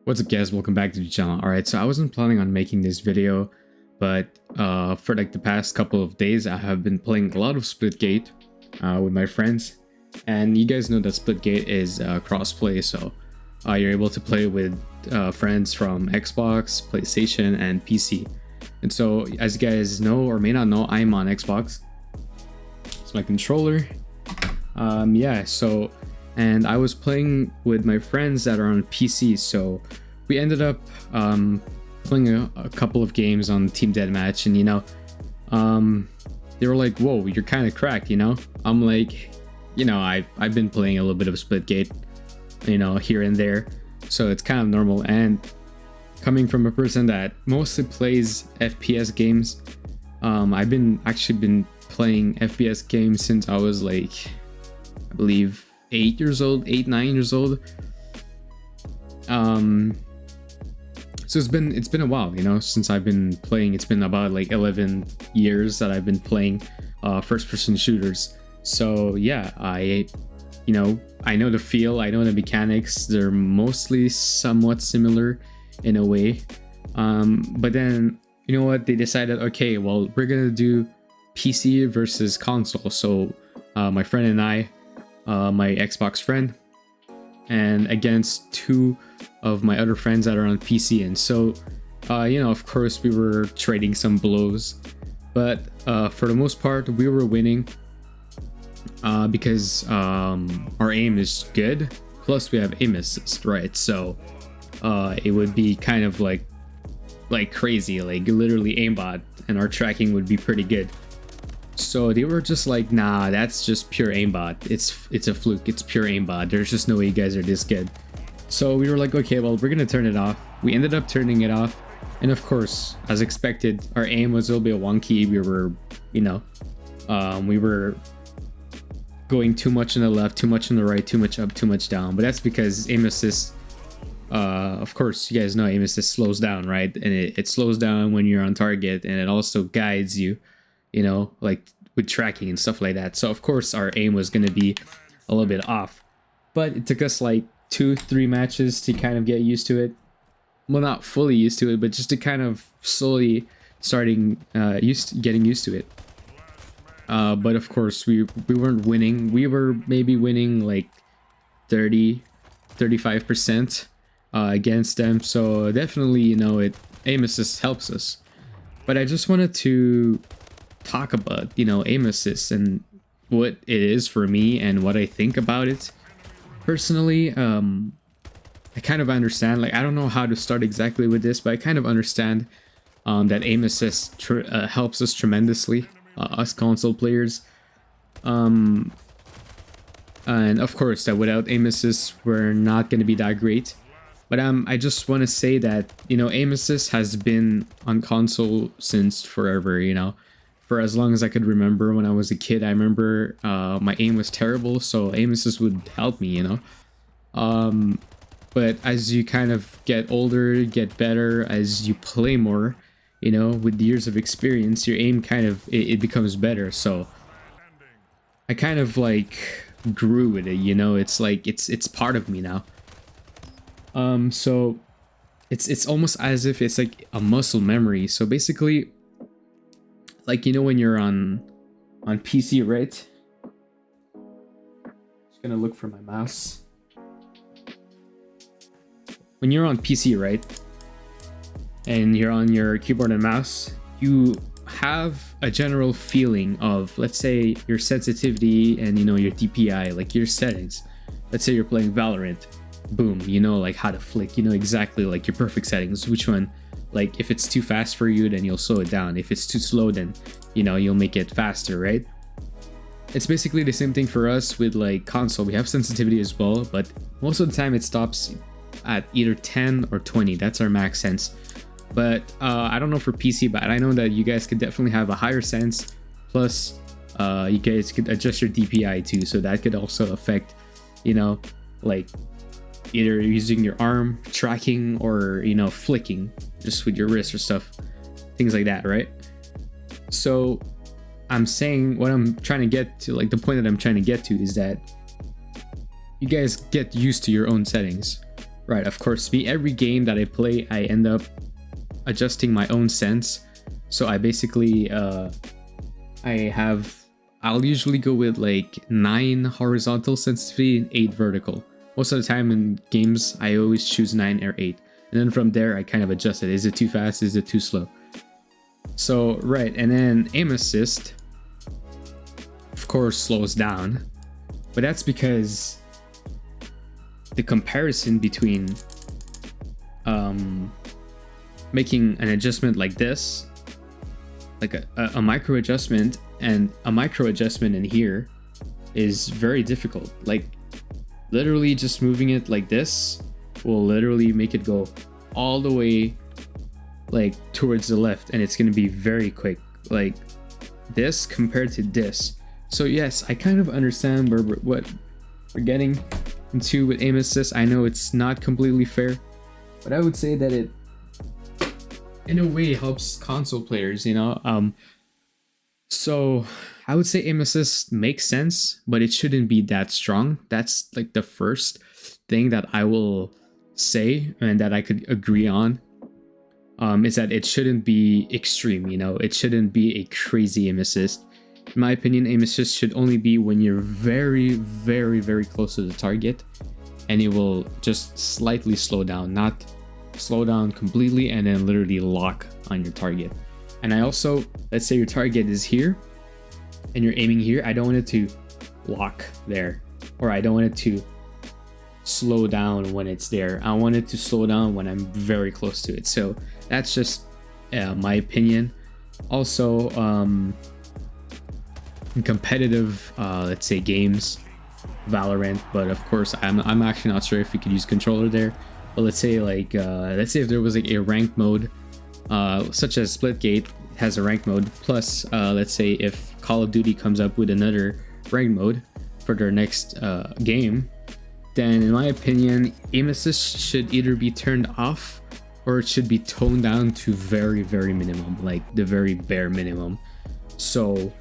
What's up guys, welcome back to the channel. Alright, so I wasn't planning on making this video, but for like the past couple of days I have been playing a lot of Splitgate with my friends, and you guys know that Splitgate is crossplay, so you're able to play with friends from Xbox, PlayStation, and PC. And so as you guys know or may not know, I'm on Xbox. It's my controller. And I was playing with my friends that are on PC, so we ended up playing a couple of games on Team Deathmatch, and they were like, whoa, you're kind of cracked, I'm like, I've been playing a little bit of Splitgate, here and there, so it's kind of normal. And coming from a person that mostly plays FPS games, I've been playing FPS games since I was like, I believe 9 years old. So it's been a while, since I've been playing. It's been about like 11 years that I've been playing first person shooters. So yeah, I know the feel, I know the mechanics. They're mostly somewhat similar in a way, but then you know what, they decided, okay, well, we're gonna do PC versus console. So my friend and I, my Xbox friend, and against two of my other friends that are on PC. And so of course we were trading some blows, but for the most part we were winning because our aim is good, plus we have aim assist, right? So it would be kind of like crazy, like literally aimbot, and our tracking would be pretty good. So they were just like, nah, that's just pure aimbot. It's a fluke. It's pure aimbot. There's just no way you guys are this good. So we were like, okay, well, we're gonna turn it off. We ended up turning it off, and of course, as expected, our aim was a little bit wonky. We were, we were going too much on the left, too much on the right, too much up, too much down. But that's because aim assist, of course, you guys know aim assist slows down, right? And it slows down when you're on target, and it also guides you, like with tracking and stuff like that. So of course our aim was going to be a little bit off, but it took us like 2-3 matches to kind of get used to it. Well, not fully used to it, but just to kind of slowly getting used to it. But of course we weren't winning. We were maybe winning like 35% against them. So definitely, aim assist helps us. But I just wanted to talk about aim assist and what it is for me and what I think about it personally. I kind of understand, like, I don't know how to start exactly with this, but I kind of understand that aim assist helps us tremendously, us console players, and of course that without aim assist we're not going to be that great. But I just want to say that aim assist has been on console since forever, for as long as I could remember. When I was a kid, I remember my aim was terrible, so aim assist would help me, but as you kind of get older, get better, as you play more, with years of experience, your aim kind of it becomes better. So I kind of like grew with it, it's like it's part of me now. So it's almost as if it's like a muscle memory. So basically, like, when you're on PC, right? Just gonna look for my mouse. When you're on PC, right, and you're on your keyboard and mouse, you have a general feeling of, let's say, your sensitivity and your DPI, like your settings. Let's say you're playing Valorant, boom, like how to flick, exactly like your perfect settings, which one. Like if it's too fast for you, then you'll slow it down. If it's too slow, then you'll make it faster, right? It's basically the same thing for us with like console. We have sensitivity as well, but most of the time it stops at either 10 or 20. That's our max sense. But I don't know for PC, but I know that you guys could definitely have a higher sense. Plus you guys could adjust your DPI too, so that could also affect like either using your arm tracking or flicking just with your wrist or stuff, things like that, right? So I'm saying, what I'm trying to get to, like the point that I'm trying to get to, is that you guys get used to your own settings. Right, of course, me, every game that I play, I end up adjusting my own sense. So I basically, I'll usually go with like 9 horizontal sensitivity and 8 vertical. Most of the time in games, I always choose 9 or 8. And then from there, I kind of adjust it. Is it too fast? Is it too slow? So, right, and then aim assist, of course, slows down. But that's because the comparison between making an adjustment like this, like a micro adjustment, and a micro adjustment in here is very difficult. Like literally just moving it like this will literally make it go all the way like towards the left, and it's going to be very quick, like this compared to this. So yes, I kind of understand what we're getting into with aim assist. I know it's not completely fair, but I would say that it in a way helps console players, you know. So I would say aim assist makes sense, but it shouldn't be that strong. That's like the first thing that I will say and that I could agree on, is that it shouldn't be extreme, you know. It shouldn't be a crazy aim assist. In my opinion, aim assist should only be when you're very, very, very close to the target, and it will just slightly slow down, not slow down completely and then literally lock on your target. And I also, let's say your target is here and you're aiming here, I don't want it to lock there, or I don't want it to slow down when it's there. I want it to slow down when I'm very close to it. So that's just my opinion. Also, in competitive, let's say games, Valorant, but of course I'm actually not sure if you could use controller there. But let's say like let's say if there was like a rank mode, such as Splitgate has a rank mode. Plus, let's say if Call of Duty comes up with another rank mode for their next game, then in my opinion, aim assist should either be turned off or it should be toned down to very, very minimum, like the very bare minimum. So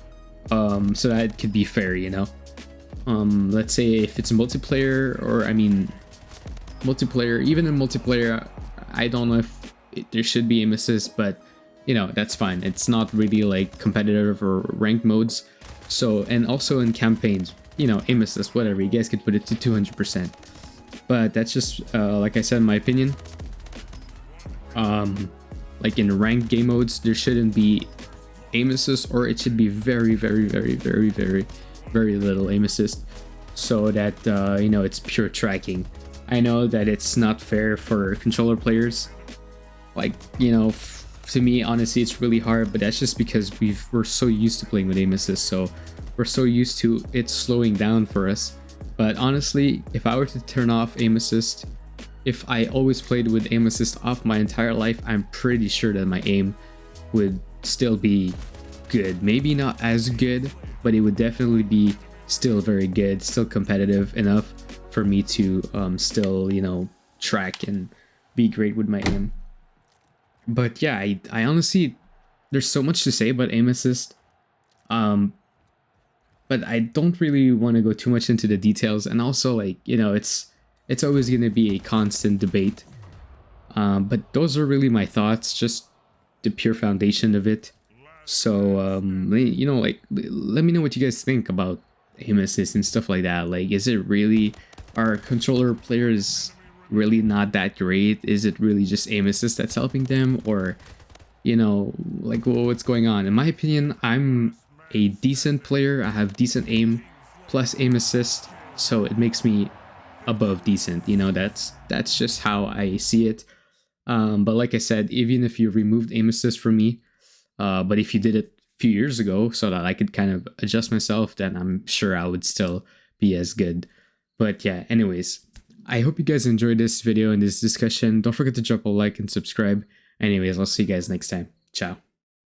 so that it could be fair, you know. Let's say if it's multiplayer, or I mean multiplayer, even in multiplayer, I don't know if there should be aim assist, but you know, that's fine. It's not really like competitive or ranked modes. So, and also in campaigns, you know, aim assist, whatever, you guys could put it to 200%. But that's just like I said, in my opinion. Like in ranked game modes, there shouldn't be aim assist, or it should be very, very, very, very, very, very little aim assist, so that you know, it's pure tracking. I know that it's not fair for controller players, like, you know, to me honestly it's really hard, but that's just because we're so used to playing with aim assist, so we're so used to it slowing down for us. But honestly, if I were to turn off aim assist, if I always played with aim assist off my entire life, I'm pretty sure that my aim would still be good. Maybe not as good, but it would definitely be still very good, still competitive enough for me to still, you know, track and be great with my aim. But yeah, I honestly, there's so much to say about aim assist, but I don't really want to go too much into the details. And also, like, you know, it's always going to be a constant debate, but those are really my thoughts, just the pure foundation of it. So you know, like, let me know what you guys think about aim assist and stuff like that. Like, is it really, are controller players really not that great? Is it really just aim assist that's helping them, or, you know, like, well, what's going on? In my opinion, I'm a decent player. I have decent aim plus aim assist, so it makes me above decent, you know. That's just how I see it. But like I said, even if you removed aim assist from me, but if you did it a few years ago so that I could kind of adjust myself, then I'm sure I would still be as good. But yeah, anyways, I hope you guys enjoyed this video and this discussion. Don't forget to drop a like and subscribe. Anyways, I'll see you guys next time. Ciao.